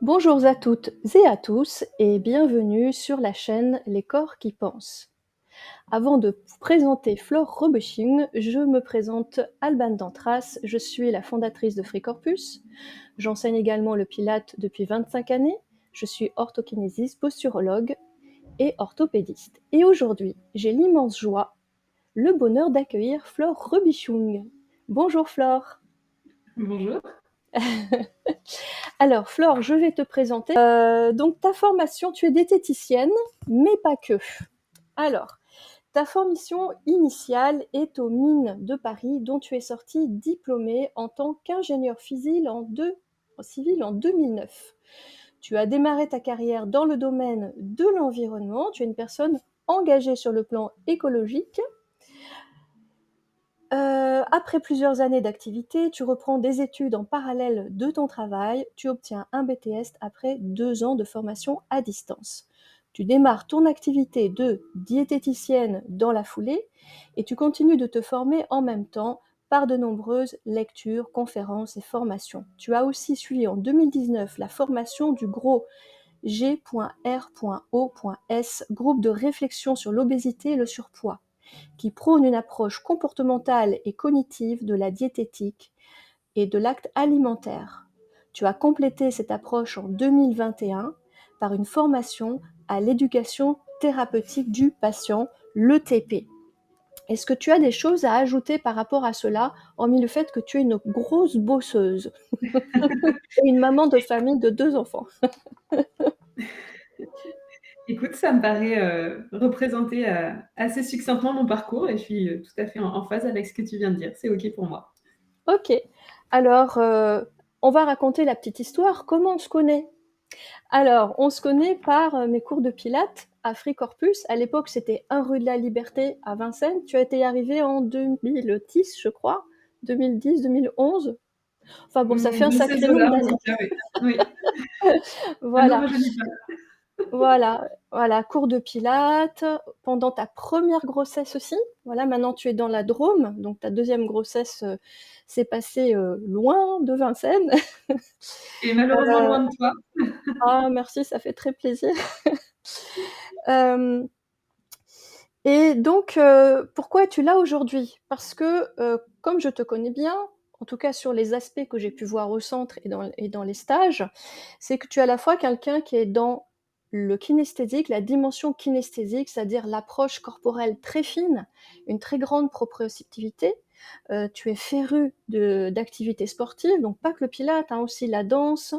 Bonjour à toutes et à tous et bienvenue sur la chaîne Les Corps qui pensent. Avant de vous présenter Flore Robuching, je me présente Alban Dantras, je suis la fondatrice de Free Corpus. J'enseigne également le Pilate depuis 25 années. Je suis orthokinésiste, posturologue et orthopédiste. Et aujourd'hui, j'ai l'immense joie, le bonheur d'accueillir Flore Robuching. Bonjour Flore. Bonjour. Alors Flore, je vais te présenter. Donc ta formation, tu es diététicienne, mais pas que. Alors, ta formation initiale est aux Mines de Paris, dont tu es sortie diplômée en tant qu'ingénieur civil en 2009. Tu as démarré ta carrière dans le domaine de l'environnement. Tu es une personne engagée sur le plan écologique. Après plusieurs années d'activité, tu reprends des études en parallèle de ton travail. Tu obtiens un BTS après 2 ans de formation à distance. Tu démarres ton activité de diététicienne dans la foulée et tu continues de te former en même temps par de nombreuses lectures, conférences et formations. Tu as aussi suivi en 2019 la formation du gros G.R.O.S, groupe de réflexion sur l'obésité et le surpoids, qui prône une approche comportementale et cognitive de la diététique et de l'acte alimentaire. Tu as complété cette approche en 2021 par une formation à l'éducation thérapeutique du patient, l'ETP. Est-ce que tu as des choses à ajouter par rapport à cela, hormis le fait que tu es une grosse bosseuse et une maman de famille de 2 enfants? Écoute, ça me paraît représenter assez succinctement mon parcours et je suis tout à fait en phase avec ce que tu viens de dire. C'est OK pour moi. Ok, alors on va raconter la petite histoire. Comment on se connaît? Alors, on se connaît par mes cours de pilates à Free Corpus. À l'époque, c'était 1 rue de la Liberté à Vincennes. Tu as été arrivé en 2010, je crois. 2010, 2011. Enfin bon, ça fait un Dans ces sacré nombre eaux-là, en d'années. tout cas, oui. Oui, ça ne nous Voilà, rajeunit pas. voilà, cours de pilates pendant ta première grossesse aussi. Voilà, maintenant tu es dans la Drôme, donc ta deuxième grossesse s'est passée loin de Vincennes. Et malheureusement loin de toi. Ah, merci, ça fait très plaisir. Euh, Et donc, pourquoi es-tu là aujourd'hui? Parce que, comme je te connais bien, en tout cas sur les aspects que j'ai pu voir au centre et dans les stages, c'est que tu es à la fois quelqu'un qui est dans le kinesthésique, la dimension kinesthésique, c'est-à-dire l'approche corporelle très fine, une très grande proprioceptivité. Tu es féru d'activités sportives, donc pas que le pilate, hein, aussi la danse,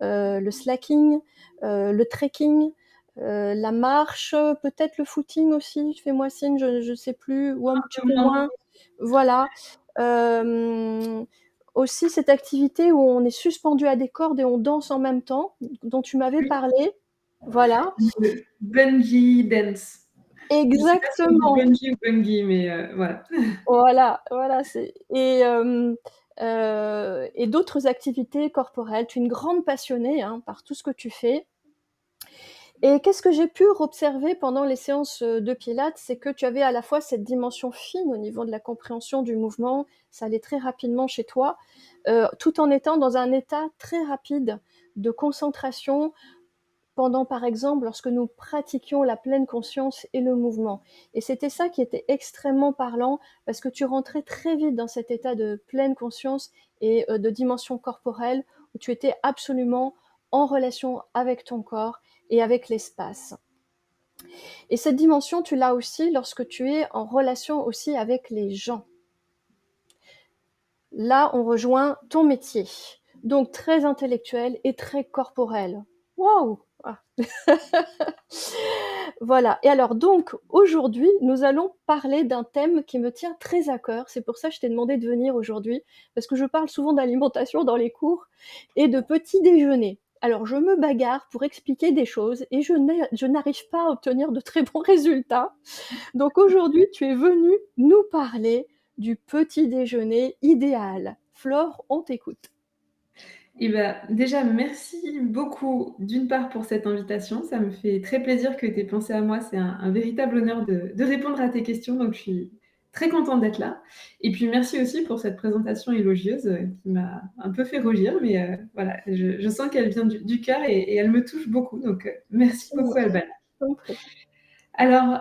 le slacking, le trekking, la marche, peut-être le footing aussi, fais-moi signe, je sais plus, ou un petit peu moins. Voilà. Aussi cette activité où on est suspendu à des cordes et on danse en même temps, dont tu m'avais Oui, parlé. Voilà. le bungee dance. Je ne sais pas si on dit Exactement. bungee ou bungee, mais voilà. Voilà, et d'autres activités corporelles. Tu es une grande passionnée, hein, par tout ce que tu fais. Et qu'est-ce que j'ai pu observer pendant les séances de Pilates, c'est que tu avais à la fois cette dimension fine au niveau de la compréhension du mouvement, ça allait très rapidement chez toi, tout en étant dans un état très rapide de concentration pendant, par exemple, lorsque nous pratiquions la pleine conscience et le mouvement. Et c'était ça qui était extrêmement parlant, parce que tu rentrais très vite dans cet état de pleine conscience et de dimension corporelle, où tu étais absolument en relation avec ton corps et avec l'espace. Et cette dimension, tu l'as aussi lorsque tu es en relation aussi avec les gens. Là, on rejoint ton métier. Donc très intellectuel et très corporel. Waouh! Ah. Voilà. Et alors donc aujourd'hui, nous allons parler d'un thème qui me tient très à cœur. C'est pour ça que je t'ai demandé de venir aujourd'hui, parce que je parle souvent d'alimentation dans les cours et de petit déjeuner. Alors je me bagarre pour expliquer des choses et je n'arrive pas à obtenir de très bons résultats. Donc aujourd'hui, tu es venu nous parler du petit déjeuner idéal. Flore, on t'écoute. Eh ben, déjà, merci beaucoup d'une part pour cette invitation. Ça me fait très plaisir que tu aies pensé à moi. C'est un véritable honneur de répondre à tes questions. Donc, je suis très contente d'être là. Et puis merci aussi pour cette présentation élogieuse qui m'a un peu fait rougir, mais voilà, je sens qu'elle vient du cœur et elle me touche beaucoup. Donc merci beaucoup, Alban. Je t'en prie. Alors,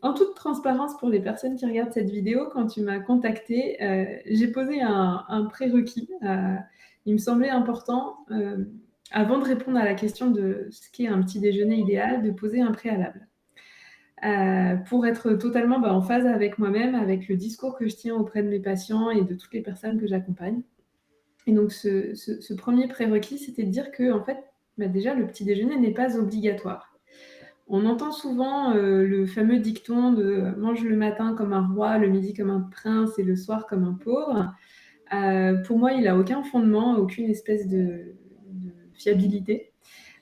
en toute transparence pour les personnes qui regardent cette vidéo, quand tu m'as contactée, j'ai posé un prérequis. Il me semblait important, avant de répondre à la question de ce qu'est un petit déjeuner idéal, de poser un préalable. Pour être totalement en phase avec moi-même, avec le discours que je tiens auprès de mes patients et de toutes les personnes que j'accompagne. Et donc, ce premier prérequis, c'était de dire que, en fait, déjà, le petit déjeuner n'est pas obligatoire. On entend souvent le fameux dicton de mange le matin comme un roi, le midi comme un prince et le soir comme un pauvre. Pour moi, il n'a aucun fondement, aucune espèce de fiabilité.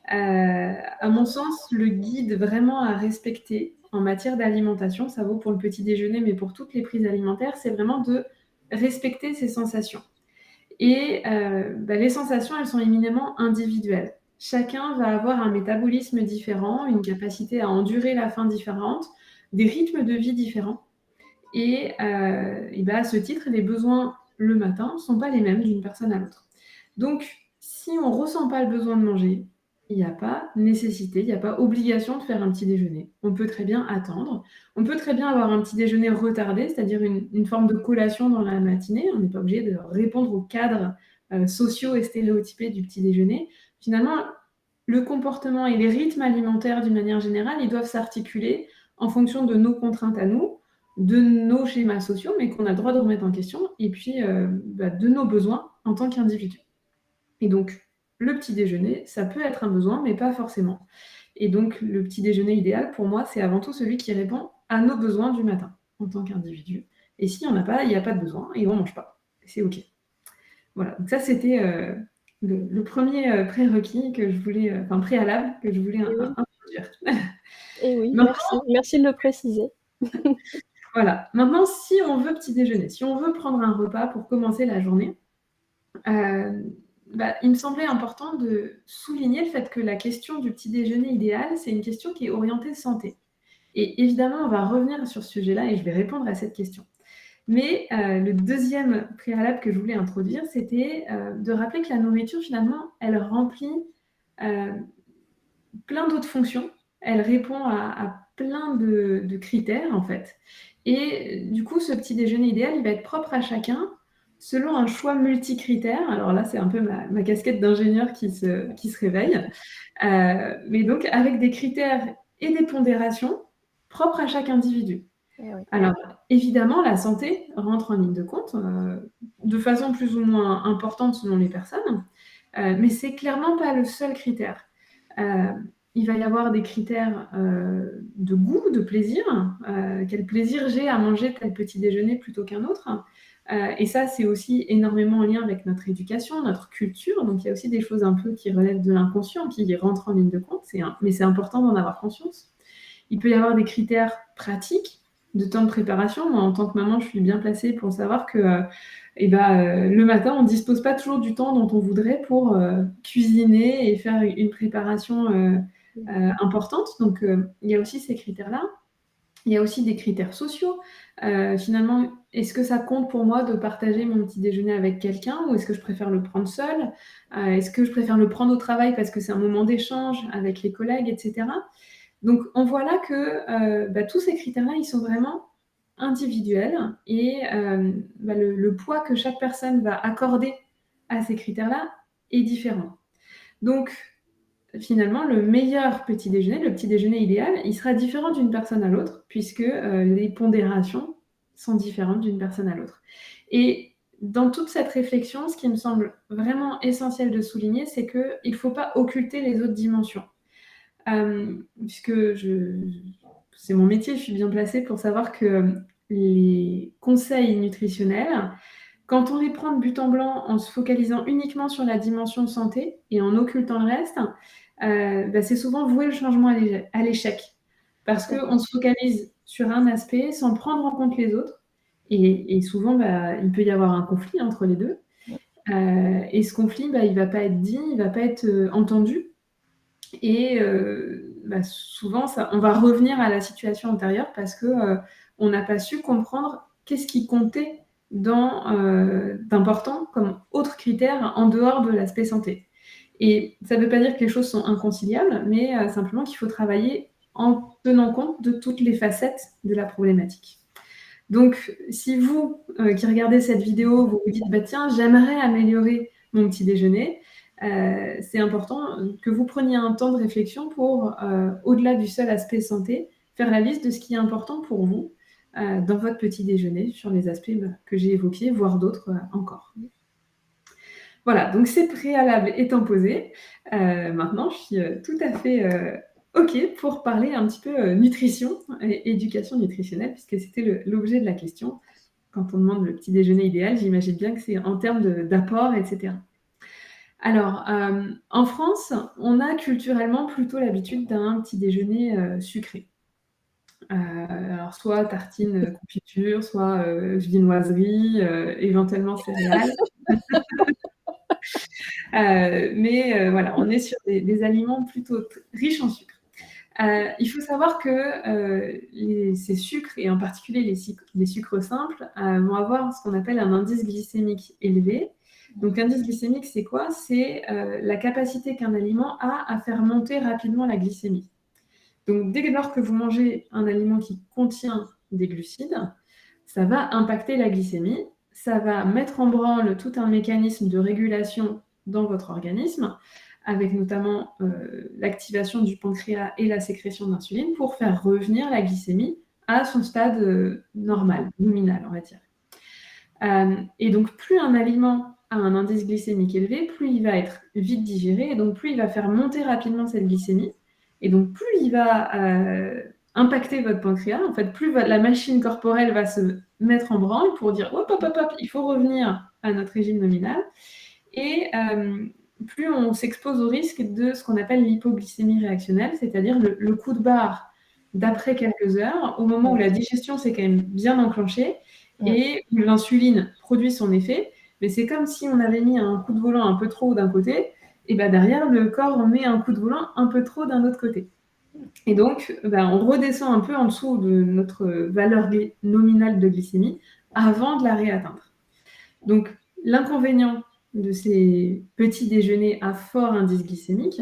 À mon sens, le guide vraiment à respecter en matière d'alimentation, ça vaut pour le petit déjeuner, mais pour toutes les prises alimentaires, c'est vraiment de respecter ses sensations. Et les sensations, elles sont éminemment individuelles. Chacun va avoir un métabolisme différent, une capacité à endurer la faim différente, des rythmes de vie différents. Et à ce titre, les besoins le matin ne sont pas les mêmes d'une personne à l'autre. Donc, si on ne ressent pas le besoin de manger, il n'y a pas nécessité, il n'y a pas obligation de faire un petit déjeuner. On peut très bien attendre. On peut très bien avoir un petit déjeuner retardé, c'est-à-dire une forme de collation dans la matinée. On n'est pas obligé de répondre aux cadres sociaux et stéréotypés du petit déjeuner. Finalement, le comportement et les rythmes alimentaires, d'une manière générale, ils doivent s'articuler en fonction de nos contraintes à nous, de nos schémas sociaux, mais qu'on a le droit de remettre en question, et puis de nos besoins en tant qu'individu. Et donc, le petit déjeuner, ça peut être un besoin, mais pas forcément. Et donc, le petit déjeuner idéal, pour moi, c'est avant tout celui qui répond à nos besoins du matin, en tant qu'individu. Et s'il n'y en a pas, il n'y a pas de besoin, et on ne mange pas. C'est OK. Voilà, donc ça, c'était le premier prérequis que je voulais, préalable que je voulais introduire. Et oui, Maintenant, merci de le préciser. voilà. Maintenant, si on veut petit déjeuner, si on veut prendre un repas pour commencer la journée, il me semblait important de souligner le fait que la question du petit déjeuner idéal, c'est une question qui est orientée santé. Et évidemment, on va revenir sur ce sujet-là et je vais répondre à cette question. Mais le deuxième préalable que je voulais introduire, c'était de rappeler que la nourriture, finalement, elle remplit plein d'autres fonctions. Elle répond à plein de critères, en fait. Et du coup, ce petit déjeuner idéal, il va être propre à chacun selon un choix multicritère. Alors là, c'est un peu ma casquette d'ingénieur qui se réveille. Mais donc, avec des critères et des pondérations propres à chaque individu. Eh oui. Alors, évidemment, la santé rentre en ligne de compte, de façon plus ou moins importante selon les personnes, mais c'est clairement pas le seul critère. Il va y avoir des critères de goût, de plaisir. Quel plaisir j'ai à manger tel petit déjeuner plutôt qu'un autre. Et ça, c'est aussi énormément en lien avec notre éducation, notre culture. Donc, il y a aussi des choses un peu qui relèvent de l'inconscient, qui rentrent en ligne de compte. Mais c'est important d'en avoir conscience. Il peut y avoir des critères pratiques de temps de préparation. Moi, en tant que maman, je suis bien placée pour savoir que le matin, on ne dispose pas toujours du temps dont on voudrait pour cuisiner et faire une préparation importante. Donc, il y a aussi ces critères-là. Il y a aussi des critères sociaux. Finalement, est-ce que ça compte pour moi de partager mon petit déjeuner avec quelqu'un ou est-ce que je préfère le prendre seul? Est-ce que je préfère le prendre au travail parce que c'est un moment d'échange avec les collègues, etc. Donc, on voit là que tous ces critères-là, ils sont vraiment individuels et le poids que chaque personne va accorder à ces critères-là est différent. Donc, finalement, le meilleur petit déjeuner, le petit déjeuner idéal, il sera différent d'une personne à l'autre puisque les pondérations sont différentes d'une personne à l'autre. Et dans toute cette réflexion, ce qui me semble vraiment essentiel de souligner, c'est qu'il ne faut pas occulter les autres dimensions. Puisque c'est mon métier, je suis bien placée pour savoir que les conseils nutritionnels, quand on les prend de but en blanc en se focalisant uniquement sur la dimension santé et en occultant le reste, c'est souvent vouer le changement à l'échec. Parce qu'on se focalise sur un aspect sans prendre en compte les autres. Et souvent, il peut y avoir un conflit entre les deux. Et ce conflit, il ne va pas être dit, il ne va pas être entendu. Et souvent, on va revenir à la situation antérieure parce qu'on n'a pas su comprendre qu'est-ce qui comptait d'important comme autre critère en dehors de l'aspect santé. Et ça ne veut pas dire que les choses sont inconciliables, mais simplement qu'il faut travailler en tenant compte de toutes les facettes de la problématique. Donc, si vous qui regardez cette vidéo, vous vous dites bah, tiens, j'aimerais améliorer mon petit déjeuner, c'est important que vous preniez un temps de réflexion pour, au-delà du seul aspect santé, faire la liste de ce qui est important pour vous dans votre petit déjeuner sur les aspects que j'ai évoqués, voire d'autres encore. Voilà, donc ces préalables étant posés, maintenant je suis tout à fait OK pour parler un petit peu nutrition et éducation nutritionnelle, puisque c'était l'objet de la question. Quand on demande le petit déjeuner idéal, j'imagine bien que c'est en termes d'apport, etc. Alors, en France, on a culturellement plutôt l'habitude d'un petit déjeuner sucré. Alors soit tartine confiture, soit viennoiserie, éventuellement céréales. Mais voilà, on est sur des aliments plutôt riches en sucre. Il faut savoir que ces sucres, et en particulier les sucres simples, vont avoir ce qu'on appelle un indice glycémique élevé. Donc, indice glycémique, c'est quoi? C'est la capacité qu'un aliment a à faire monter rapidement la glycémie. Donc, dès lors que vous mangez un aliment qui contient des glucides, ça va impacter la glycémie, ça va mettre en branle tout un mécanisme de régulation dans votre organisme, avec notamment l'activation du pancréas et la sécrétion d'insuline pour faire revenir la glycémie à son stade normal, nominal, on va dire. Et donc, plus un aliment a un indice glycémique élevé, plus il va être vite digéré, et donc plus il va faire monter rapidement cette glycémie, et donc plus il va impacter votre pancréas, en fait, plus la machine corporelle va se mettre en branle pour dire hop, hop, hop, hop, il faut revenir à notre régime nominal, et plus on s'expose au risque de ce qu'on appelle l'hypoglycémie réactionnelle, c'est-à-dire le coup de barre d'après quelques heures, au moment où la digestion s'est quand même bien enclenchée et où l'insuline produit son effet, mais c'est comme si on avait mis un coup de volant un peu trop d'un côté, et ben derrière, le corps met un coup de volant un peu trop d'un autre côté. Et donc, on redescend un peu en dessous de notre valeur nominale de glycémie avant de la réatteindre. Donc, l'inconvénient de ces petits déjeuners à fort indice glycémique,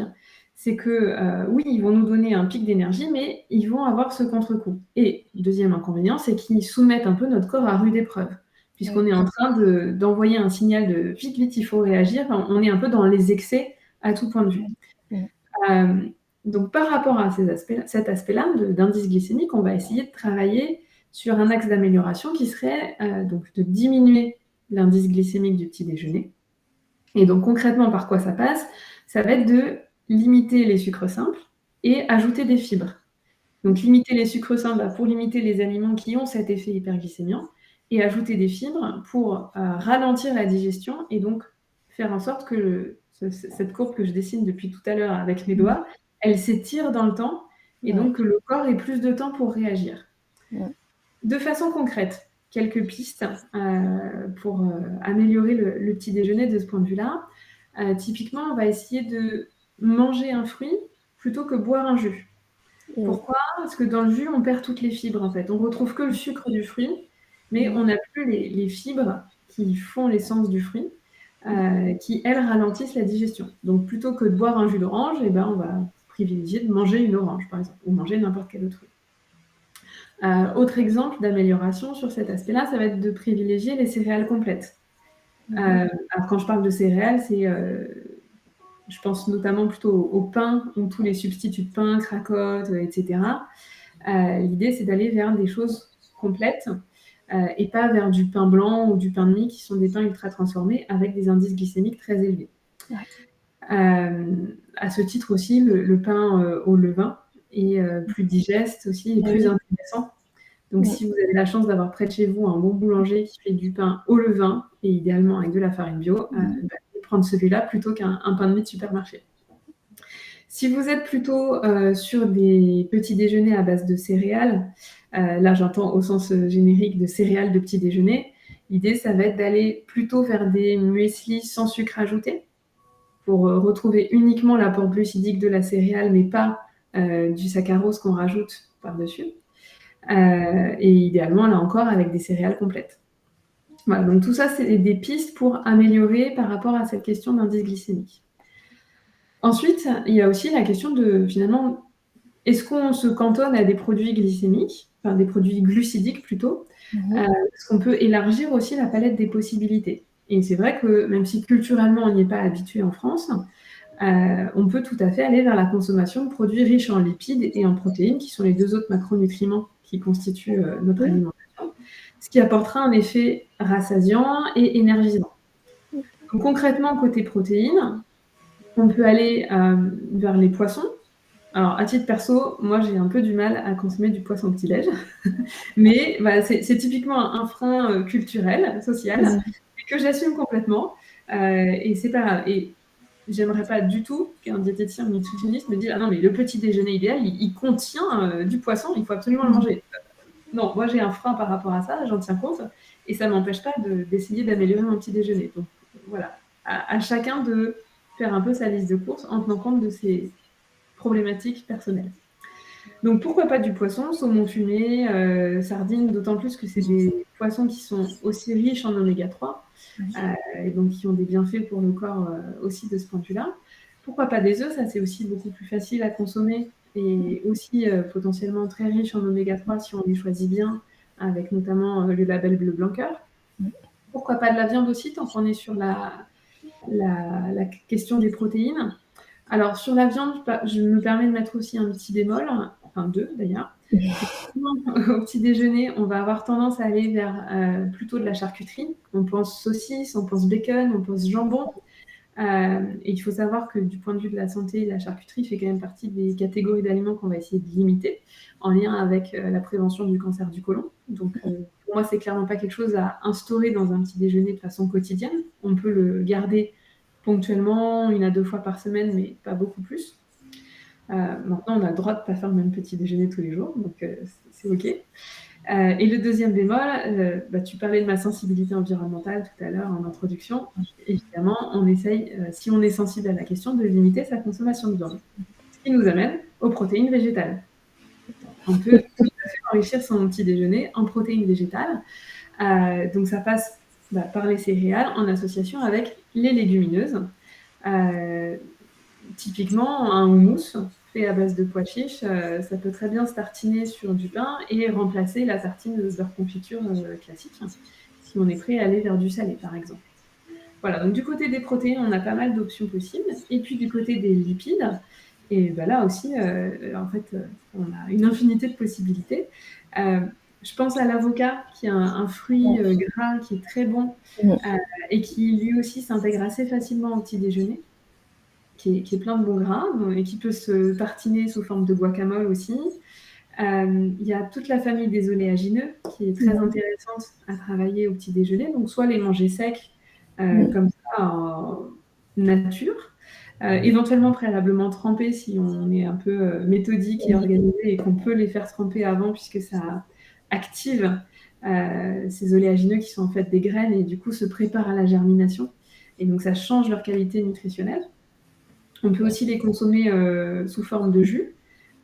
c'est que oui, ils vont nous donner un pic d'énergie, mais ils vont avoir ce contre-coup. Et deuxième inconvénient, c'est qu'ils soumettent un peu notre corps à rude épreuve, puisqu'on est en train d'envoyer un signal de vite, vite, il faut réagir. Enfin, on est un peu dans les excès à tout point de vue. Donc, par rapport à cet aspect-là d'indice glycémique, on va essayer de travailler sur un axe d'amélioration qui serait donc de diminuer l'indice glycémique du petit déjeuner. Et donc, concrètement, par quoi ça passe? Ça va être de limiter les sucres simples et ajouter des fibres. Donc, limiter les sucres simples pour limiter les aliments qui ont cet effet hyperglycémiant et ajouter des fibres pour ralentir la digestion et donc faire en sorte que cette courbe que je dessine depuis tout à l'heure avec mes doigts, elle s'étire dans le temps et donc que le corps ait plus de temps pour réagir. De façon concrète, quelques pistes pour améliorer le petit déjeuner de ce point de vue-là. Typiquement, on va essayer de manger un fruit plutôt que boire un jus. Pourquoi? Parce que dans le jus, on perd toutes les fibres, en fait. On retrouve que le sucre du fruit, mais on n'a plus les fibres qui font l'essence du fruit, qui, elles, ralentissent la digestion. Donc, plutôt que de boire un jus d'orange, on va privilégier de manger une orange, par exemple, ou manger n'importe quel autre fruit. Autre exemple d'amélioration sur cet aspect-là, ça va être de privilégier les céréales complètes. Alors, quand je parle de céréales, je pense notamment plutôt au pain, ou tous les substituts de pain, cracottes, etc. L'idée, c'est d'aller vers des choses complètes et pas vers du pain blanc ou du pain de mie, qui sont des pains ultra transformés avec des indices glycémiques très élevés. À ce titre aussi, le pain au levain est plus digeste aussi et plus intéressant. Donc, si vous avez la chance d'avoir près de chez vous un bon boulanger qui fait du pain au levain, et idéalement avec de la farine bio, prendre celui-là plutôt qu'un pain de mie de supermarché. Si vous êtes plutôt sur des petits déjeuners à base de céréales, là j'entends au sens générique de céréales de petit déjeuner, l'idée ça va être d'aller plutôt vers des mueslis sans sucre ajouté, pour retrouver uniquement l'apport glucidique de la céréale, mais pas du saccharose qu'on rajoute par-dessus. Et idéalement, là encore, avec des céréales complètes. Voilà, donc tout ça, c'est des pistes pour améliorer par rapport à cette question d'indice glycémique. Ensuite, il y a aussi la question de, finalement, est-ce qu'on se cantonne à des produits glycémiques, enfin des produits glucidiques plutôt, est-ce qu'on peut élargir aussi la palette des possibilités? Et c'est vrai que même si culturellement on n'y est pas habitué en France, on peut tout à fait aller vers la consommation de produits riches en lipides et en protéines, qui sont les 2 autres macronutriments qui constituent notre alimentation, ce qui apportera un effet rassasiant et énergisant. Donc concrètement, côté protéines, on peut aller vers les poissons. Alors, à titre perso, moi, j'ai un peu du mal à consommer du poisson au petit-déj. Mais voilà, c'est typiquement un frein culturel, social, que j'assume complètement. Et c'est pas grave. Et j'aimerais pas du tout qu'un diététicien ou nutritionniste me dise ah non, mais le petit déjeuner idéal, il contient du poisson, il faut absolument le manger. Non, moi, j'ai un frein par rapport à ça, j'en tiens compte. Et ça m'empêche pas d'essayer d'améliorer mon petit déjeuner. Donc, voilà. À chacun de faire un peu sa liste de courses en tenant compte de ses problématiques personnelles. Donc pourquoi pas du poisson, saumon fumé, sardines, d'autant plus que c'est des poissons qui sont aussi riches en oméga 3, et donc qui ont des bienfaits pour le corps aussi de ce point de vue-là. Pourquoi pas des œufs, ça c'est aussi beaucoup plus facile à consommer et aussi potentiellement très riche en oméga 3 si on les choisit bien, avec notamment le label Bleu Blanc Cœur. Pourquoi pas de la viande aussi, tant qu'on est sur la question des protéines. Alors, sur la viande, je me permets de mettre aussi un petit bémol, enfin 2 d'ailleurs. Au petit déjeuner, on va avoir tendance à aller vers plutôt de la charcuterie. On pense saucisse, on pense bacon, on pense jambon. Et il faut savoir que du point de vue de la santé, la charcuterie fait quand même partie des catégories d'aliments qu'on va essayer de limiter en lien avec la prévention du cancer du côlon. Donc, pour moi, c'est clairement pas quelque chose à instaurer dans un petit déjeuner de façon quotidienne. On peut le garder ponctuellement, 1 à 2 fois par semaine, mais pas beaucoup plus. Maintenant, on a le droit de ne pas faire le même petit déjeuner tous les jours, donc c'est OK. Et le deuxième bémol, tu parlais de ma sensibilité environnementale tout à l'heure en introduction. Évidemment, on essaye, si on est sensible à la question, de limiter sa consommation de viande. Ce qui nous amène aux protéines végétales. On peut tout à fait enrichir son petit déjeuner en protéines végétales. Donc ça passe par les céréales en association avec les légumineuses. Typiquement, un houmous fait à base de pois chiches, ça peut très bien se tartiner sur du pain et remplacer la tartine de beurre confiture classique, si on est prêt à aller vers du salé, par exemple. Voilà, donc du côté des protéines, on a pas mal d'options possibles. Et puis du côté des lipides, et là aussi, en fait, on a une infinité de possibilités. Je pense à l'avocat, qui est un fruit gras qui est très bon et qui lui aussi s'intègre assez facilement au petit déjeuner. Qui est plein de bons gras et qui peut se tartiner sous forme de guacamole aussi. Il y a toute la famille des oléagineux qui est très intéressante à travailler au petit déjeuner. Donc, soit les manger secs, comme ça, en nature, éventuellement préalablement trempés si on est un peu méthodique et organisé et qu'on peut les faire tremper avant puisque ça active ces oléagineux qui sont en fait des graines et du coup se préparent à la germination. Et donc, ça change leur qualité nutritionnelle. On peut aussi les consommer sous forme de jus,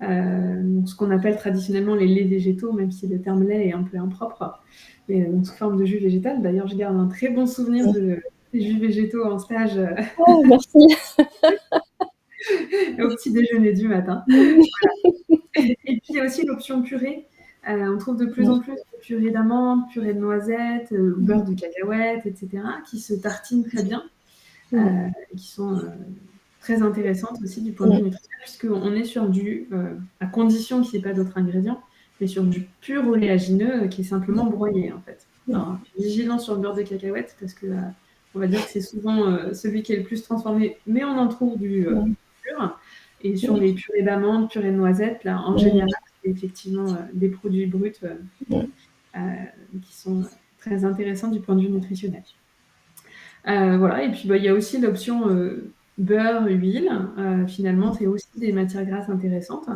ce qu'on appelle traditionnellement les laits végétaux, même si le terme lait est un peu impropre, mais sous forme de jus végétal. D'ailleurs, je garde un très bon souvenir des jus végétaux en stage Oh, merci. au petit déjeuner du matin. Voilà. Et puis, il y a aussi l'option purée. On trouve de plus en plus de purée d'amandes, purée de noisettes, beurre de cacahuètes, etc., qui se tartinent très bien, et qui sont très intéressantes aussi du point de vue nutritionnel, puisqu'on est sur à condition qu'il n'y ait pas d'autres ingrédients, mais sur du pur oléagineux qui est simplement broyé, en fait. Alors, vigilant sur le beurre de cacahuète, parce que on va dire que c'est souvent celui qui est le plus transformé, mais on en trouve du pur. Et sur les purées d'amandes, purées de noisettes, là, en général, c'est effectivement des produits bruts qui sont très intéressants du point de vue nutritionnel. Voilà, et puis il y a aussi l'option beurre, huile. Finalement, c'est aussi des matières grasses intéressantes.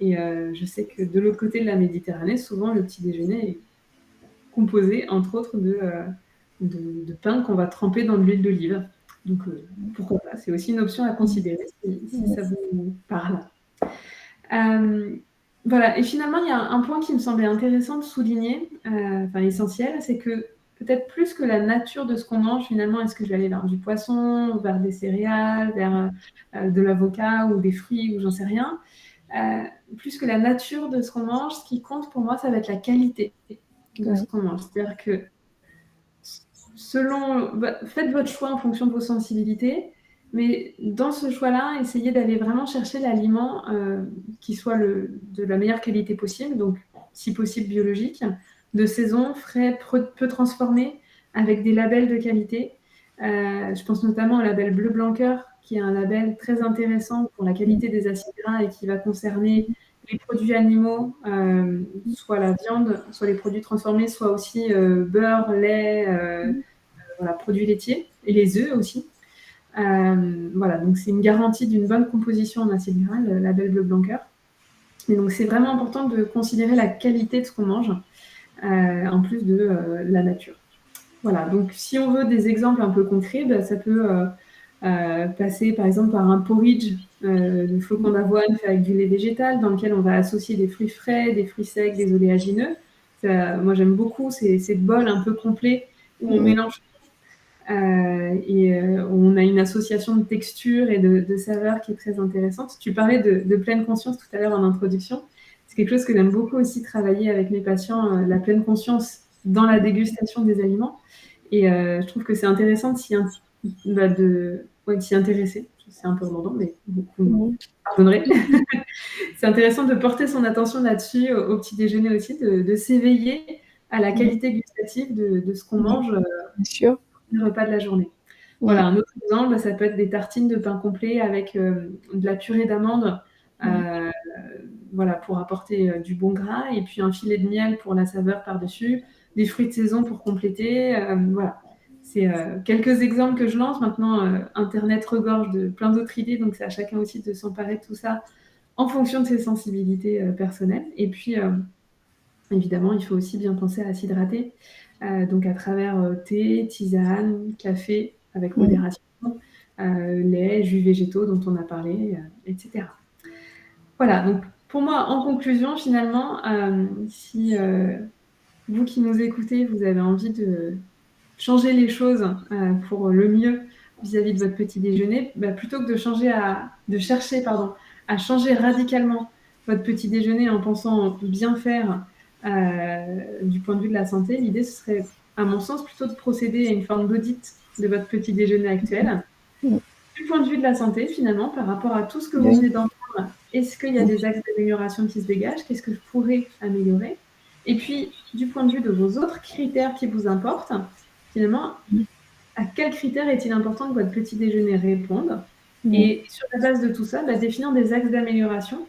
Et je sais que de l'autre côté de la Méditerranée, souvent le petit déjeuner est composé, entre autres, de pain qu'on va tremper dans de l'huile d'olive. Donc pourquoi pas, c'est aussi une option à considérer si ça vous parle. Voilà, et finalement, il y a un point qui me semblait intéressant de souligner, enfin essentiel, c'est que peut-être plus que la nature de ce qu'on mange, finalement, est-ce que je vais aller vers du poisson, vers des céréales, vers de l'avocat ou des fruits ou j'en sais rien. Plus que la nature de ce qu'on mange, ce qui compte pour moi, ça va être la qualité de ce Oui. qu'on mange. C'est-à-dire que faites votre choix en fonction de vos sensibilités, mais dans ce choix-là, essayez d'aller vraiment chercher l'aliment qui soit de la meilleure qualité possible, donc si possible biologique, de saison, frais, peu transformé, avec des labels de qualité. Je pense notamment au label Bleu Blanc Cœur, qui est un label très intéressant pour la qualité des acides gras et qui va concerner les produits animaux, soit la viande, soit les produits transformés, soit aussi beurre, lait, voilà, produits laitiers et les œufs aussi. Voilà, donc c'est une garantie d'une bonne composition en acides gras, le label Bleu Blanc Cœur. Et donc c'est vraiment important de considérer la qualité de ce qu'on mange, en plus de la nature. Voilà, donc si on veut des exemples un peu concrets, bah, ça peut passer par exemple par un porridge de flocons d'avoine fait avec du lait végétal, dans lequel on va associer des fruits frais, des fruits secs, des oléagineux. Moi j'aime beaucoup ces bols un peu complets où on mélange on a une association de textures et de saveurs qui est très intéressante. Tu parlais de pleine conscience tout à l'heure en introduction. C'est quelque chose que j'aime beaucoup aussi travailler avec mes patients, la pleine conscience dans la dégustation des aliments. Et je trouve que c'est intéressant de s'y intéresser. C'est un peu redondant, mais vous me Mmh. pardonnerez. C'est intéressant de porter son attention là-dessus au petit déjeuner aussi, de s'éveiller à la Mmh. qualité gustative de ce qu'on Mmh. mange Bien sûr. le repas de la journée. Mmh. Voilà, un autre exemple, ça peut être des tartines de pain complet avec de la purée d'amandes, Mmh. voilà, pour apporter du bon gras, et puis un filet de miel pour la saveur par-dessus, des fruits de saison pour compléter. Voilà, c'est quelques exemples que je lance. Maintenant, Internet regorge de plein d'autres idées, donc c'est à chacun aussi de s'emparer de tout ça en fonction de ses sensibilités personnelles. Et puis, évidemment, il faut aussi bien penser à s'hydrater, donc à travers thé, tisane, café avec Mmh. modération, lait, jus végétaux dont on a parlé, etc. Voilà, donc pour moi, en conclusion, finalement, si vous qui nous écoutez, vous avez envie de changer les choses pour le mieux vis-à-vis de votre petit déjeuner, bah, plutôt que de chercher à changer radicalement votre petit déjeuner en pensant bien faire du point de vue de la santé, l'idée ce serait, à mon sens, plutôt de procéder à une forme d'audit de votre petit déjeuner actuel. Mmh. Du point de vue de la santé, finalement, par rapport à tout ce que vous Oui. venez d'entendre, est-ce qu'il y a Mmh. des axes d'amélioration qui se dégagent? Qu'est-ce que je pourrais améliorer? Et puis, du point de vue de vos autres critères qui vous importent, finalement, Mmh. à quels critères est-il important que votre petit déjeuner réponde? Mmh. Et sur la base de tout ça, bah, définir des axes d'amélioration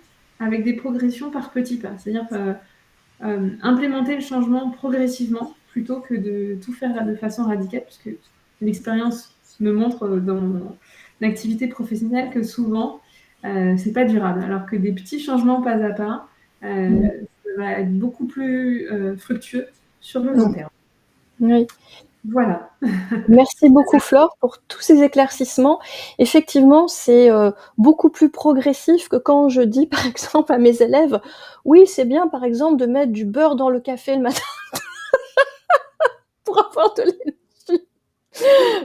avec des progressions par petits pas. C'est-à-dire implémenter le changement progressivement plutôt que de tout faire de façon radicale, puisque l'expérience me montre dans mon activité professionnelle que souvent, c'est pas durable. Alors que des petits changements pas à pas, Mmh. ça va être beaucoup plus fructueux sur le long Mmh. terme. Oui. Voilà. Merci beaucoup Flore pour tous ces éclaircissements. Effectivement, c'est, beaucoup plus progressif que quand je dis par exemple à mes élèves: «Oui, c'est bien par exemple de mettre du beurre dans le café le matin pour avoir de l'énergie.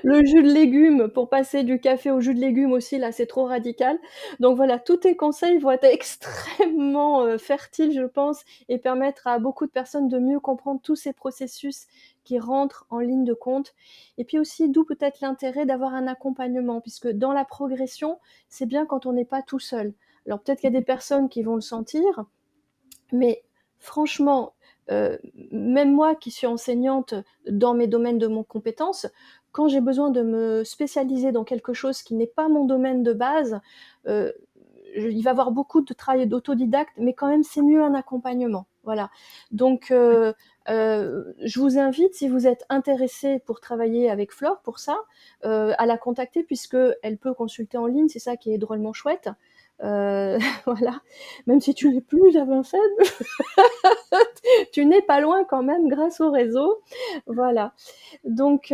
Le jus de légumes pour passer du café au jus de légumes aussi, là, c'est trop radical». Donc voilà, tous tes conseils vont être extrêmement, fertiles, je pense, et permettre à beaucoup de personnes de mieux comprendre tous ces processus qui rentrent en ligne de compte. Et puis aussi, d'où peut-être l'intérêt d'avoir un accompagnement, puisque dans la progression, c'est bien quand on n'est pas tout seul. Alors peut-être qu'il y a des personnes qui vont le sentir, mais franchement, même moi qui suis enseignante dans mes domaines de mon compétence, quand j'ai besoin de me spécialiser dans quelque chose qui n'est pas mon domaine de base, heu, il va y avoir beaucoup de travail d'autodidacte, mais quand même c'est mieux un accompagnement, voilà. Donc je vous invite, si vous êtes intéressés pour travailler avec Flore pour ça, à la contacter puisqu'elle peut consulter en ligne, c'est ça qui est drôlement chouette. Voilà, même si tu n'es plus à Vincennes, tu n'es pas loin quand même grâce au réseau. Voilà. Donc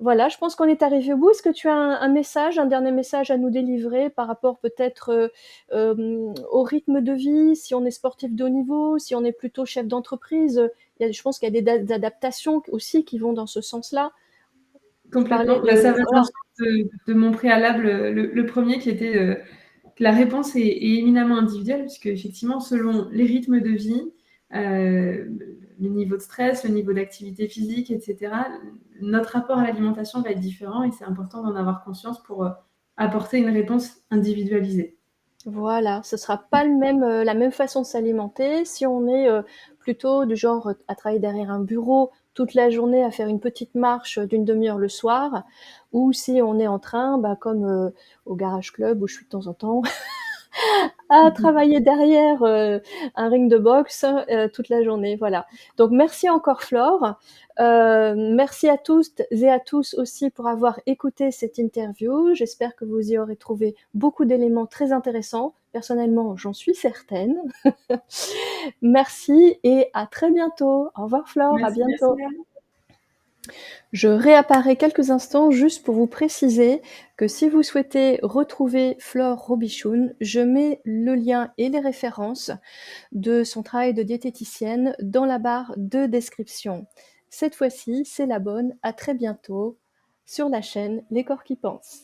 Voilà, je pense qu'on est arrivé au bout. Est-ce que tu as un message, un dernier message à nous délivrer par rapport peut-être au rythme de vie, si on est sportif de haut niveau, si on est plutôt chef d'entreprise? Je pense qu'il y a des adaptations aussi qui vont dans ce sens-là. Tu parlais Complètement. Bah, ça de... va dans le Voilà, sens de mon préalable, le premier qui était que la réponse est éminemment individuelle, puisque effectivement, selon les rythmes de vie, le niveau de stress, le niveau d'activité physique, etc., notre rapport à l'alimentation va être différent et c'est important d'en avoir conscience pour apporter une réponse individualisée. voilà, ce sera pas la même façon de s'alimenter. Si on est plutôt du genre à travailler derrière un bureau toute la journée, à faire une petite marche d'une demi-heure le soir, ou si on est en train, bah, comme au Garage Club où je suis de temps en temps, à travailler derrière un ring de boxe toute la journée. Voilà. Donc merci encore Flore. Merci à tous et à tous aussi pour avoir écouté cette interview. J'espère que vous y aurez trouvé beaucoup d'éléments très intéressants. Personnellement, j'en suis certaine. Merci et à très bientôt. Au revoir Flore, à Merci, bientôt. merci. Je réapparais quelques instants juste pour vous préciser que si vous souhaitez retrouver Flore Robichoun, je mets le lien et les références de son travail de diététicienne dans la barre de description. Cette fois-ci, c'est la bonne. À très bientôt sur la chaîne Les Corps qui pensent.